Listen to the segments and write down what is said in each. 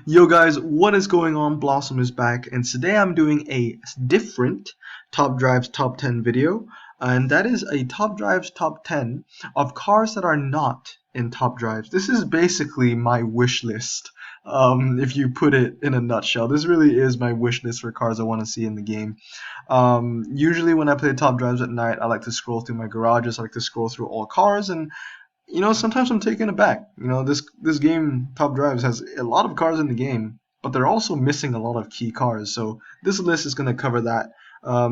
Yo guys, what is going on? Blossom is back, and today I'm doing a different Top Drives Top 10 video, and that is a Top Drives Top 10 of cars that are not in Top Drives. This is basically my wish list, if you put it in a nutshell. This really is my wish list for cars I want to see in the game. Usually when I play Top Drives at night, I like to scroll through my garages, I like to scroll through all cars, and sometimes I'm taken aback. This game, Top Drives, has a lot of cars in the game, but they're also missing a lot of key cars. So this list is going to cover that.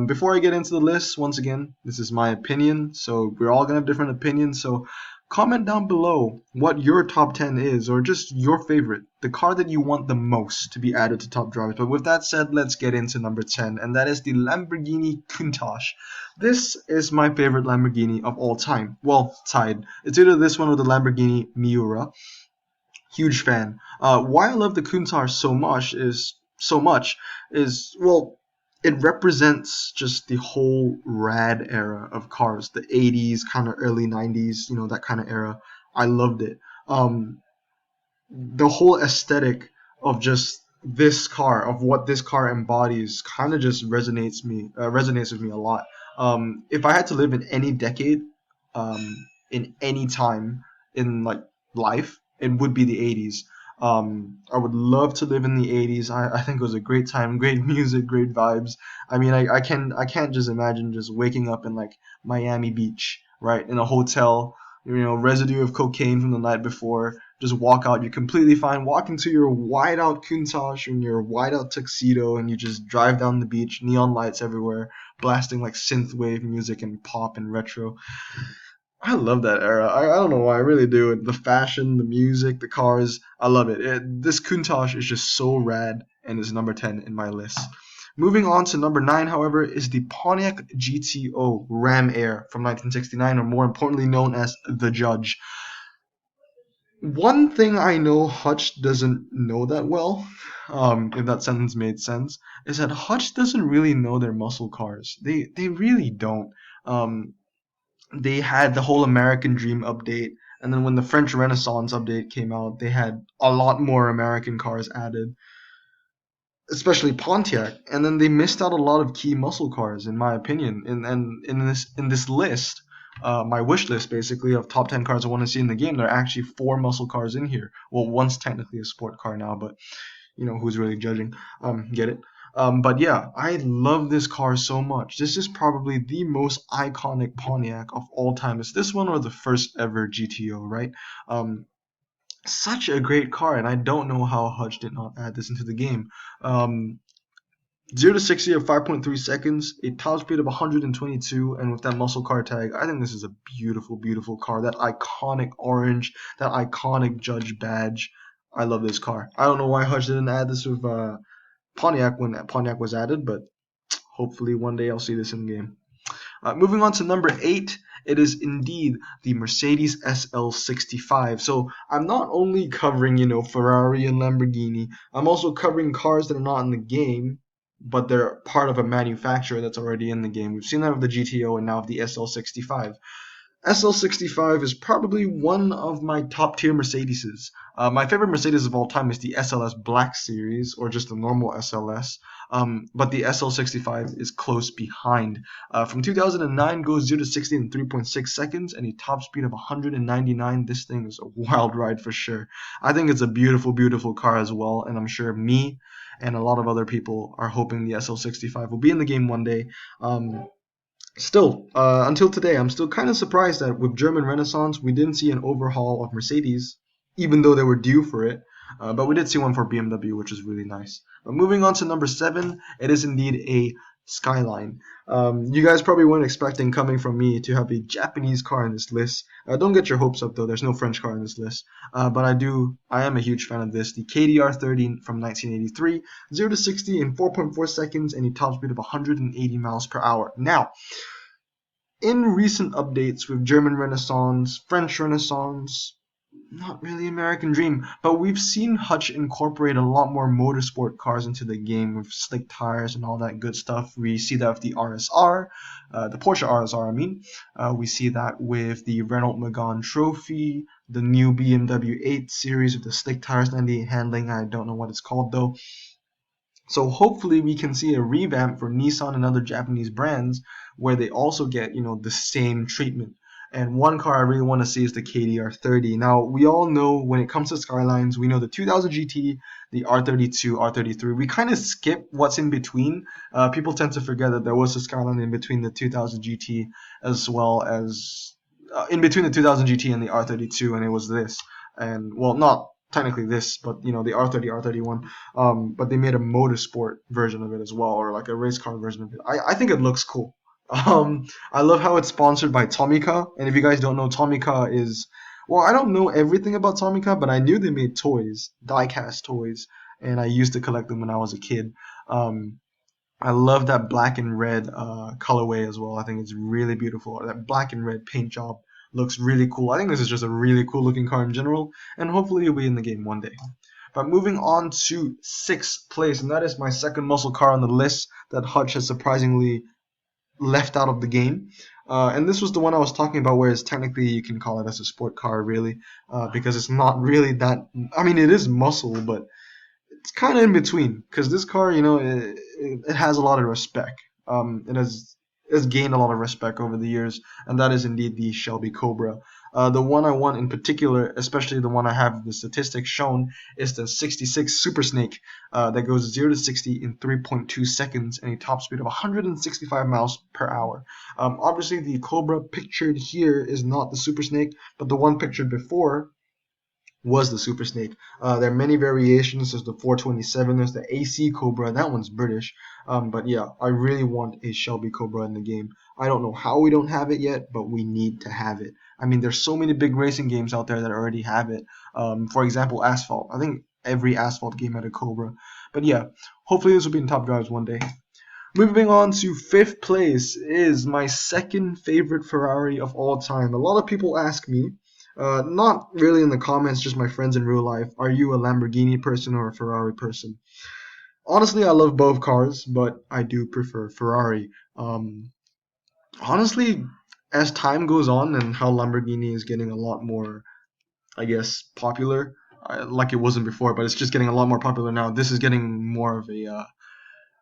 Before I get into the list, once again, this is my opinion. So we're all going to have different opinions. So comment down below what your top 10 is, or just your favorite, the car that you want the most to be added to Top Drives. But with that said, let's get into number 10, and that is the Lamborghini Countach. This is my favorite Lamborghini of all time. Well, tied. It's either this one or the Lamborghini Miura. Huge fan. Why I love the Countach so much is well, it represents just the whole rad era of cars, the 80s, kind of early 90s, that kind of era. I loved it. The whole aesthetic of just this car, of what this car embodies, kind of just resonates with me a lot. If I had to live in any decade, in any time in like life, it would be the 80s. I would love to live in the 80s. I think it was a great time, great music, great vibes. I mean, I can't just imagine just waking up in like Miami Beach, right, in a hotel, residue of cocaine from the night before. Just walk out, you're completely fine. Walk into your white out Countach and your white out tuxedo, and you just drive down the beach, neon lights everywhere, blasting like synthwave music and pop and retro. I love that era. I don't know why, I really do. The fashion, the music, the cars, I love it. This Countach is just so rad and is number 10 in my list. Moving on to number 9, however, is the Pontiac GTO Ram Air from 1969, or more importantly known as the Judge. One thing I know Hutch doesn't know that well, if that sentence made sense, is that Hutch doesn't really know their muscle cars. They really don't. Um, they had the whole American Dream update, and then when the French Renaissance update came out, they had a lot more American cars added, especially Pontiac, and then they missed out a lot of key muscle cars, in my opinion. And in this list, my wish list basically of top 10 cars I want to see in the game, there are actually 4 muscle cars in here. Well, one's technically a sport car now, but who's really judging? Get it? But yeah, I love this car so much. This is probably the most iconic Pontiac of all time. It's this one or the first ever GTO, right? Um, Such a great car, and I don't know how Hutch did not add this into the game. Um, 0 to 60 of 5.3 seconds, a top speed of 122, and with that muscle car tag, I think this is a beautiful, beautiful car. That iconic orange, that iconic Judge badge. I love this car. I don't know why Hutch didn't add this with Pontiac when Pontiac was added, but hopefully one day I'll see this in game. Moving on to number 8, it is indeed the Mercedes SL65. So I'm not only covering, Ferrari and Lamborghini, I'm also covering cars that are not in the game, but they're part of a manufacturer that's already in the game. We've seen that with the GTO and now with the SL65. SL65 is probably one of my top tier Mercedeses. My favorite Mercedes of all time is the SLS Black Series, or just the normal SLS. But the SL65 is close behind. From 2009, goes 0 to 60 in 3.6 seconds and a top speed of 199. This thing is a wild ride for sure. I think it's a beautiful, beautiful car as well, and I'm sure me and a lot of other people are hoping the SL65 will be in the game one day. Still, until today, I'm still kind of surprised that with German Renaissance, we didn't see an overhaul of Mercedes, even though they were due for it. But we did see one for BMW, which is really nice. But moving on to number 7, it is indeed a Skyline. You guys probably weren't expecting, coming from me, to have a Japanese car in this list. Don't get your hopes up though. There's no French car in this list. But I am a huge fan of this. The KDR30 from 1983, 0 to 60 in 4.4 seconds, and a top speed of 180 miles per hour. Now, in recent updates with German Renaissance, French Renaissance, not really American Dream, but we've seen Hutch incorporate a lot more motorsport cars into the game with slick tires and all that good stuff. We see that with the RSR, the Porsche RSR, I mean. We see that with the Renault Megane Trophy, the new BMW 8 series with the slick tires, 98 handling. I don't know what it's called though. So hopefully we can see a revamp for Nissan and other Japanese brands where they also get, the same treatment. And one car I really want to see is the KDR30. Now, we all know when it comes to Skylines, we know the 2000 GT, the R32, R33. We kind of skip what's in between. People tend to forget that there was a Skyline in between the 2000 GT as well as in between the 2000 GT and the R32, and it was this. And well, not technically this, but the R30, R31. But they made a motorsport version of it as well, or like a race car version of it. I think it looks cool. I love how it's sponsored by Tomica, and if you guys don't know, Tomica is, well, I don't know everything about Tomica, but I knew they made toys, die-cast toys, and I used to collect them when I was a kid. Um, I love that black and red colorway as well. I think it's really beautiful. That black and red paint job looks really cool. I think this is just a really cool looking car in general, and hopefully it'll be in the game one day. But moving on to sixth place, and that is my second muscle car on the list that Hutch has surprisingly left out of the game. And this was the one I was talking about, whereas technically you can call it as a sport car, really, because it's not really that. I mean, it is muscle, but it's kind of in between because this car, it has a lot of respect. It has gained a lot of respect over the years, and that is indeed the Shelby Cobra. The one I want in particular, especially the one I have the statistics shown, is the 66 Super Snake that goes 0 to 60 in 3.2 seconds and a top speed of 165 miles per hour. Obviously, the Cobra pictured here is not the Super Snake, but the one pictured before was the Super Snake. There are many variations. There's the 427. There's the AC Cobra. That one's British. But yeah, I really want a Shelby Cobra in the game. I don't know how we don't have it yet, but we need to have it. I mean, there's so many big racing games out there that already have it. For example, Asphalt. I think every Asphalt game had a Cobra. But yeah, hopefully this will be in top drives one day. Moving on to fifth place is my second favorite Ferrari of all time. A lot of people ask me, not really in the comments, just my friends in real life, are you a Lamborghini person or a Ferrari person? Honestly, I love both cars, but I do prefer Ferrari. Honestly, as time goes on and how Lamborghini is getting a lot more, I guess, popular, like it wasn't before, but it's just getting a lot more popular now. This is getting more of a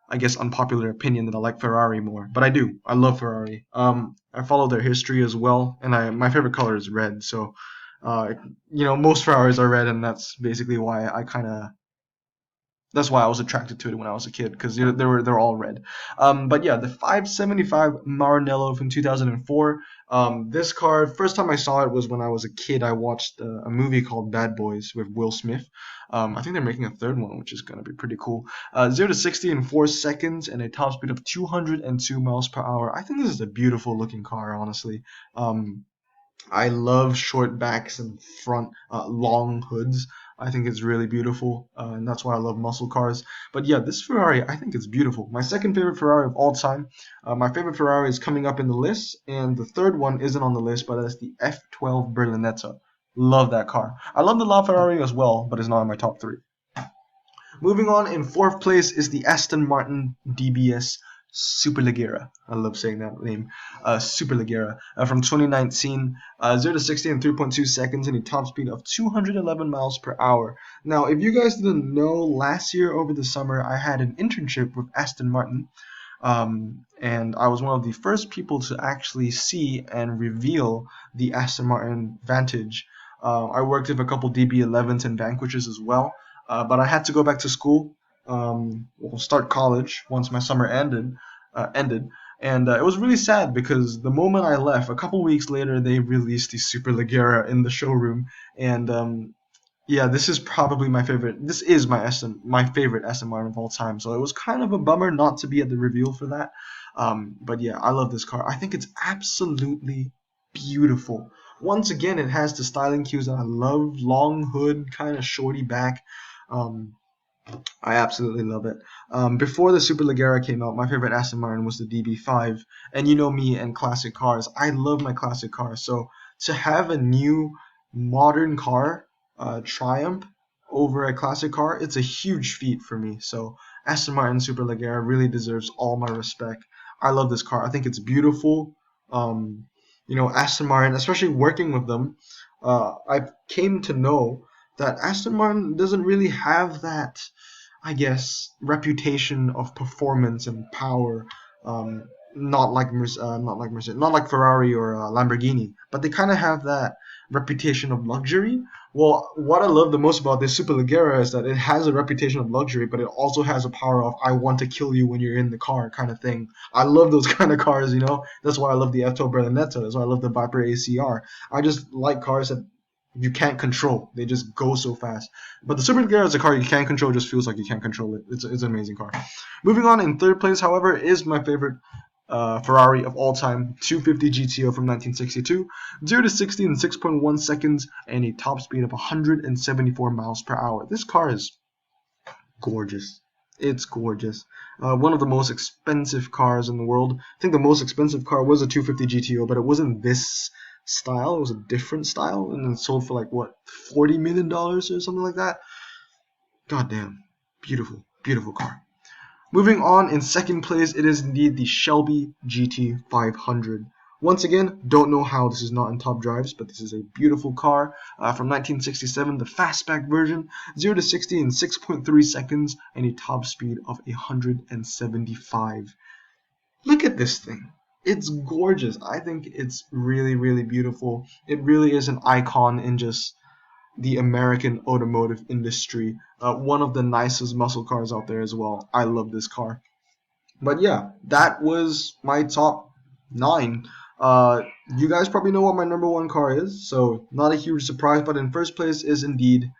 I guess, unpopular opinion that I like Ferrari more, but I do. I love Ferrari. I follow their history as well, and my favorite color is red. So, most Ferraris are red, and that's basically why that's why I was attracted to it when I was a kid because they're all red. But yeah, the 575 Maranello from 2004. This car, first time I saw it was when I was a kid. I watched a movie called Bad Boys with Will Smith. I think they're making a third one, which is gonna be pretty cool. 0 to 60 in 4 seconds and a top speed of 202 miles per hour. I think this is a beautiful looking car, honestly. I love short backs and front long hoods. I think it's really beautiful, and that's why I love muscle cars. But yeah, this Ferrari, I think it's beautiful. My second favorite Ferrari of all time. My favorite Ferrari is coming up in the list, and the third one isn't on the list, but that's the F12 Berlinetta. Love that car. I love the LaFerrari as well, but it's not in my top three. Moving on, in fourth place is the Aston Martin DBS Superleggera. I love saying that name. Superleggera from 2019. 0 to 60 in 3.2 seconds and a top speed of 211 miles per hour. Now, if you guys didn't know, last year over the summer, I had an internship with Aston Martin. And I was one of the first people to actually see and reveal the Aston Martin Vantage. I worked with a couple DB11s and Vanquishes as well. But I had to go back to school, start college once my summer ended, and it was really sad because the moment I left, a couple weeks later, they released the Superleggera in the showroom, and yeah, this is probably my favorite. This is my favorite Aston Martin of all time. So it was kind of a bummer not to be at the reveal for that. But yeah, I love this car. I think it's absolutely beautiful. Once again, it has the styling cues that I love. Long hood, kind of shorty back. Um, I absolutely love it. Before the Superleggera came out, my favorite Aston Martin was the DB5. And you know me and classic cars. I love my classic cars. So to have a new modern car triumph over a classic car, it's a huge feat for me. So Aston Martin Superleggera really deserves all my respect. I love this car. I think it's beautiful. Aston Martin, especially working with them, I came to know that Aston Martin doesn't really have that, I guess, reputation of performance and power. Not like Ferrari or Lamborghini, but they kind of have that reputation of luxury. Well, what I love the most about this Superleggera is that it has a reputation of luxury, but it also has a power of I want to kill you when you're in the car kind of thing. I love those kind of cars, you know. That's why I love the Etto Berlinetta. That's why I love the Viper ACR. I just like cars that you can't control. They just go so fast. But the Superleggera is a car you can't control. Just feels like you can't control it. It's an amazing car. Moving on, in third place, however, is my favorite Ferrari of all time, 250 GTO from 1962, 0 to 60 in 6.1 seconds, and a top speed of 174 miles per hour. This car is gorgeous. It's gorgeous. One of the most expensive cars in the world. I think the most expensive car was a 250 GTO, but it wasn't this style. It was a different style, and it sold for like what, $40 million or something like that. Goddamn, beautiful, beautiful car. Moving on, in second place, it is indeed the Shelby GT500. Once again, don't know how this is not in top drives, but this is a beautiful car from 1967, the fastback version, 0 to 60 in 6.3 seconds, and a top speed of 175. Look at this thing. It's gorgeous. I think it's really, really beautiful. It really is an icon in just the American automotive industry. One of the nicest muscle cars out there as well. I love this car. But yeah, that was my top 9. You guys probably know what my number 1 car is, so not a huge surprise. But in first place is indeed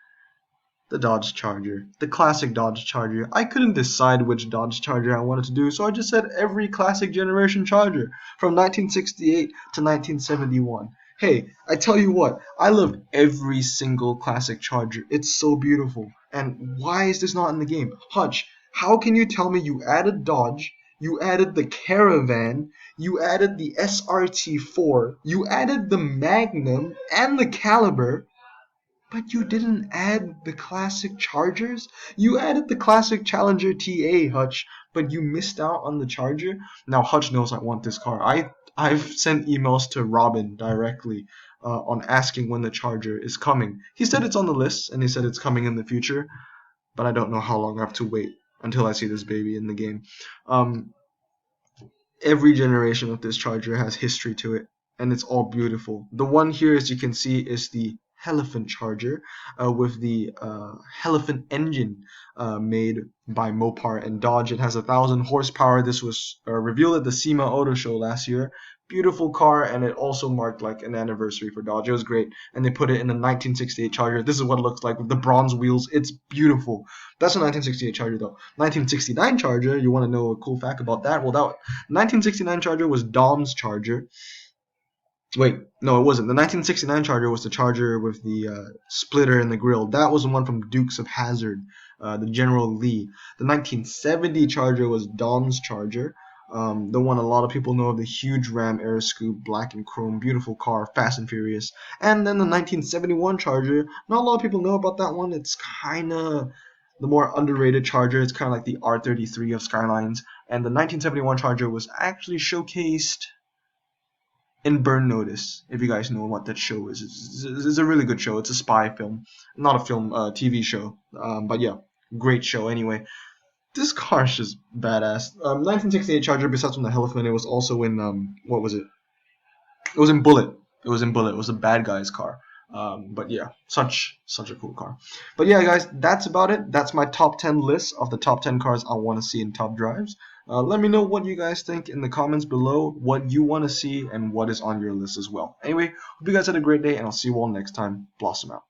the Dodge Charger, the classic Dodge Charger. I couldn't decide which Dodge Charger I wanted to do, so I just said every classic generation Charger from 1968 to 1971. Hey, I tell you what, I love every single classic Charger. It's so beautiful. And why is this not in the game? Hutch, how can you tell me you added Dodge, you added the Caravan, you added the SRT4, you added the Magnum and the Caliber, but you didn't add the classic Chargers? You added the classic Challenger TA, Hutch, but you missed out on the Charger? Now, Hutch knows I want this car. I've sent emails to Robin directly on asking when the Charger is coming. He said it's on the list, and he said it's coming in the future, but I don't know how long I have to wait until I see this baby in the game. Every generation of this Charger has history to it, and it's all beautiful. The one here, as you can see, is the Elephant Charger with the Elephant engine made by Mopar and Dodge. It has 1,000 horsepower. This was revealed at the SEMA Auto Show last year. Beautiful car, and it also marked like an anniversary for Dodge. It was great, and they put it in the 1968 Charger. This is what it looks like with the bronze wheels. It's beautiful. That's a 1968 Charger though. 1969 Charger, you want to know a cool fact about that? Well, that 1969 Charger was Dom's Charger. Wait, no, it wasn't. The 1969 Charger was the Charger with the splitter in the grill. That was the one from Dukes of Hazzard, the General Lee. The 1970 Charger was Dom's Charger. The one a lot of people know, the huge Ram Air Scoop, black and chrome, beautiful car, fast and furious. And then the 1971 Charger, not a lot of people know about that one. It's kind of the more underrated Charger. It's kind of like the R33 of Skylines. And the 1971 Charger was actually showcased in Burn Notice, if you guys know what that show is. It's a really good show. It's a spy film. Not a film, TV show. But yeah, great show anyway. This car is just badass. 1968 Charger, besides from the Elephant, it was also in, what was it? It was in Bullet. It was in Bullet. It was a bad guy's car. But yeah, such a cool car. But yeah, guys, that's about it. That's my top 10 list of the top 10 cars I want to see in top drives. Let me know what you guys think in the comments below, what you want to see, and what is on your list as well. Anyway, hope you guys had a great day, and I'll see you all next time. Blossom out.